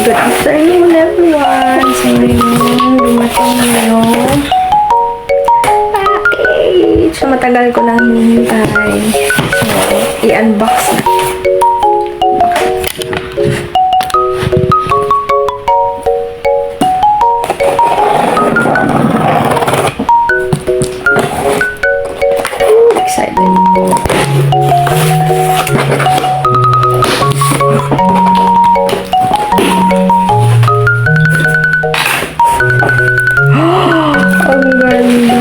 Good afternoon, everyone. So, yun, dumating na yung package. So, matagal ko nang hinihintay. So, i-unbox na. Excited. Ang ganda.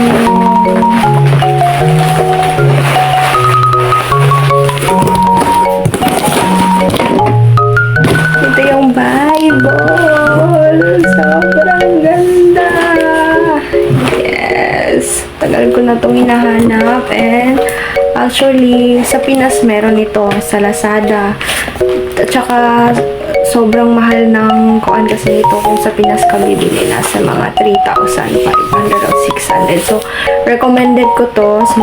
Ito yung Bible. Sobrang ganda. Yes. Tagal ko na itong hinahanap. And actually, sa Pinas meron ito sa Lazada. At saka sobrang mahal ng kuan kasi ito kung sa Pinas ka bibili na sa mga 3,500 o 600. So, recommended ko to sa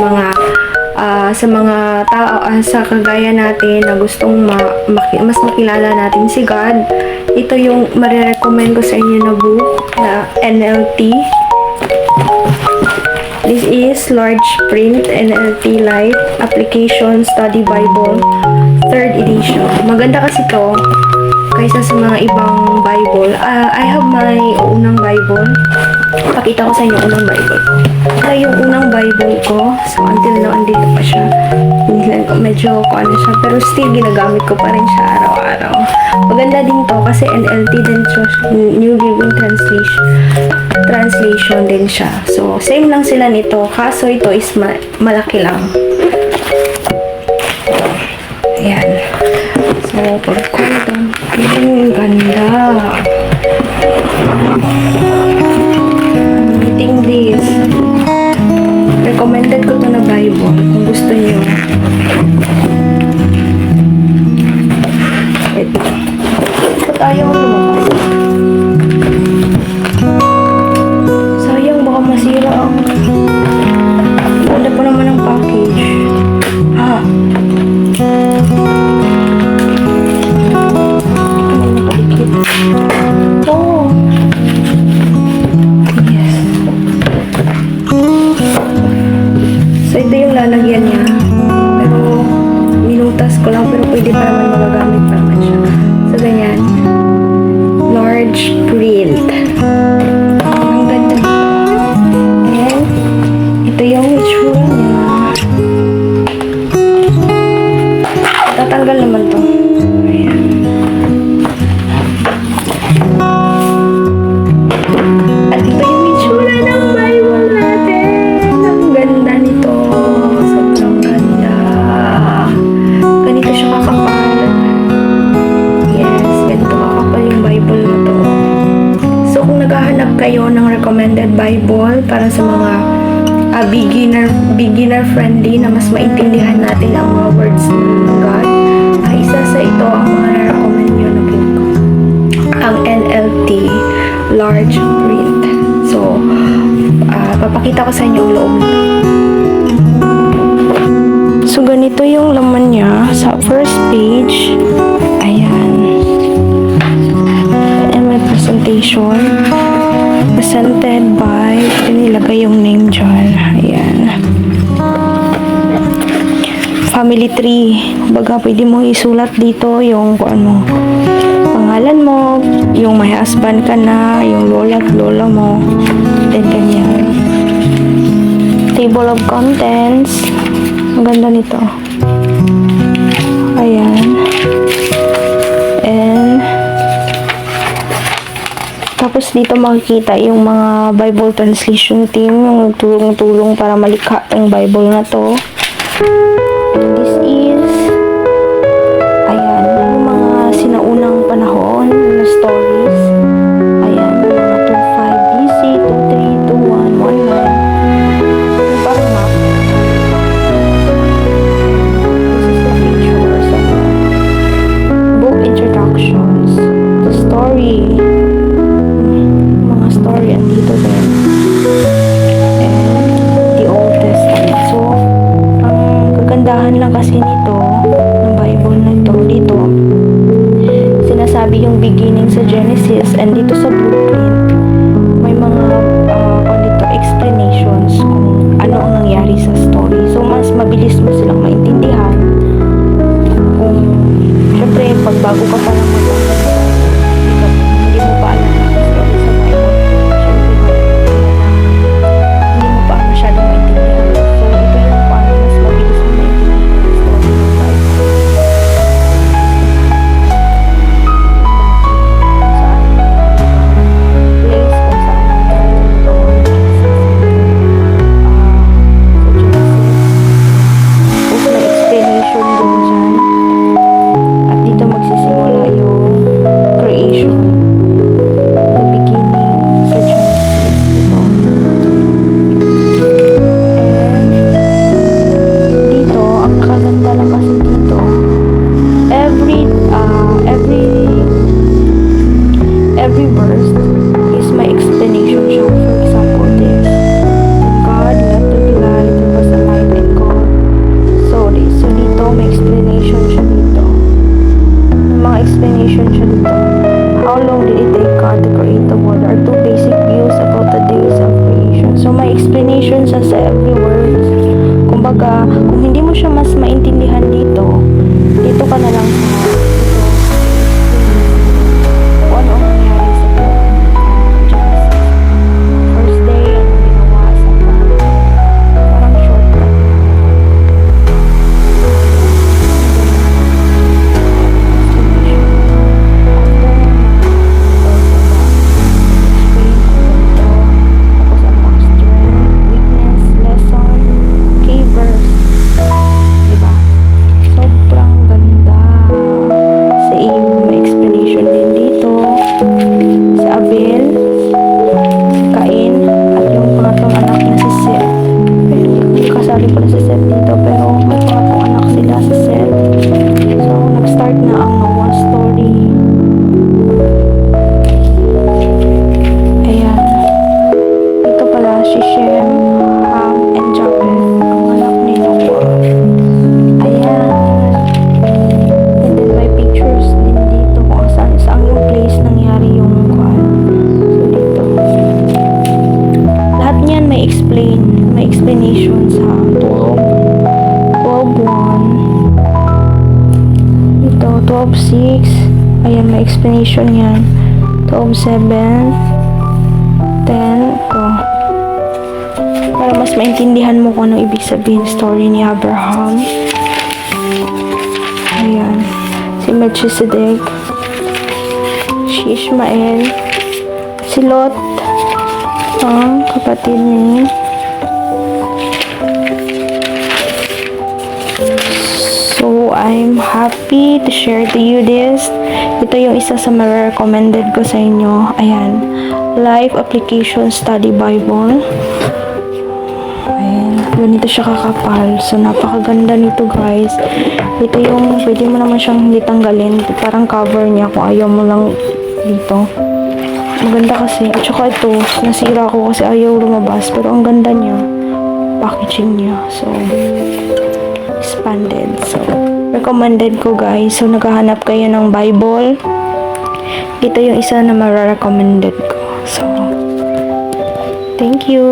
mga tao sa kagaya natin na gustong mas makilala natin si God. Ito yung marirecommend ko sa inyo na book na NLT. This is large print NLT Light Application Study Bible 3rd edition. Maganda kasi to kaysa sa mga ibang Bible. I have my unang Bible. Pakita ko sa inyo unang Bible ko. Ito yung unang Bible ko. So, until now, andito pa siya. Medyo ano siya. Pero still, ginagamit ko pa rin siya araw-araw. Maganda din to kasi NLT din siya. New Living Translation din siya. So, same lang sila nito. Kaso ito is malaki lang. Ayan. So, pagkundang. Ang ganda. Eating this. Recommended ko to na Bible kung gusto niyo. Ito. Ba't ayaw lumabas? Sayang, baka masira ang ganda pa naman ang package. Ha? Oh. Yes. So, ito yung lalagyan niya. Pero, minutas ko lang. Pero pwede pa naman magagamit pa naman siya. So, ganyan. Large print. Ang ganda. And, ito yung itsura niya. Tatanggal naman to. Ayan. At ito yung itsura ng Bible natin. Ang ganda nito. Sobrang ganda. Ganito siya kakapal. Yes, ganito kakapal yung Bible na to. So, kung naghahanap kayo ng recommended Bible para sa mga beginner friendly na mas maintindihan natin ang mga words ng God, isa sa ito ang mga recommend nyo na book. Ang NLT large print. So, papakita ko sa inyo ang loob. So, ganito yung laman niya sa first page. Ayan. And may presentation. Presented by, nilagay yung name dyan. Ayan. Family tree. Baga, pwede mo isulat dito yung ano, pangalan mo, yung may husband ka na, yung lola at lola mo, then ganyan. Table of contents. Ang ganda nito. Ayan. And tapos dito makikita yung mga Bible translation team, yung tulong-tulong para malikha yung Bible na to. And this is, ayan, yung mga sinaunang panahon na stories. Ayan, mga 25 BC, 23, 21, 19. Yung parang map. This is the features of book introductions, the story, mga story andito din. And the Old Testament. So, ang kagandahan lang kasi nito, ng Bible na ito, dito, sinabi yung beginning sa Genesis, and dito sa blueprint, may mga dito explanations kung ano ang nangyari sa story. So, mas mabilis mo silang maintindihan kung, syempre, pag bago ka pa lang hindi mo pa alam ang story sa Bible. Syempre, hindi mo pa masyadong maintindihan. So, ito yung paano mas mabilis mo maintindihan ang story ng Bible. Every verse is my explanation siya. For example, this. Then God, let there be light. There was a light and God. So dito, may explanation siya dito. May mga explanation siya dito. How long did it take God to create the world? Are two basic views about the days of creation. So, may explanation siya sa every words. Kumbaga, kung hindi mo siya mas maintindihan dito ka na lang sa kung ano ang nangyari sa Genesis. First day, ano ginawa sa parang shortcut. May explanation sa 12:1 ito 12:6 ayan, may explanation yan 12:7 10 ito para mas maintindihan mo kung anong ibig sabihin story ni Abraham. Ayan, si Melchizedek, si Ishmael, si Lot, ang kapatid ni So, I'm happy to share to you this. Ito yung isa sa mga recommended ko sa inyo. Ayan, Life Application Study Bible. Ayan, ganito siya kakapal. So, napakaganda nito guys. Ito yung, pwede mo naman siyang hindi tanggalin. Parang cover niya kung ayaw mo lang dito. Maganda kasi. At saka ito, nasira ko kasi ayaw lumabas. Pero ang ganda niya. Packaging niya. So, expanded. So, recommended ko guys. So, naghahanap kayo ng Bible. Ito yung isa na mara-recommended ko. So, thank you.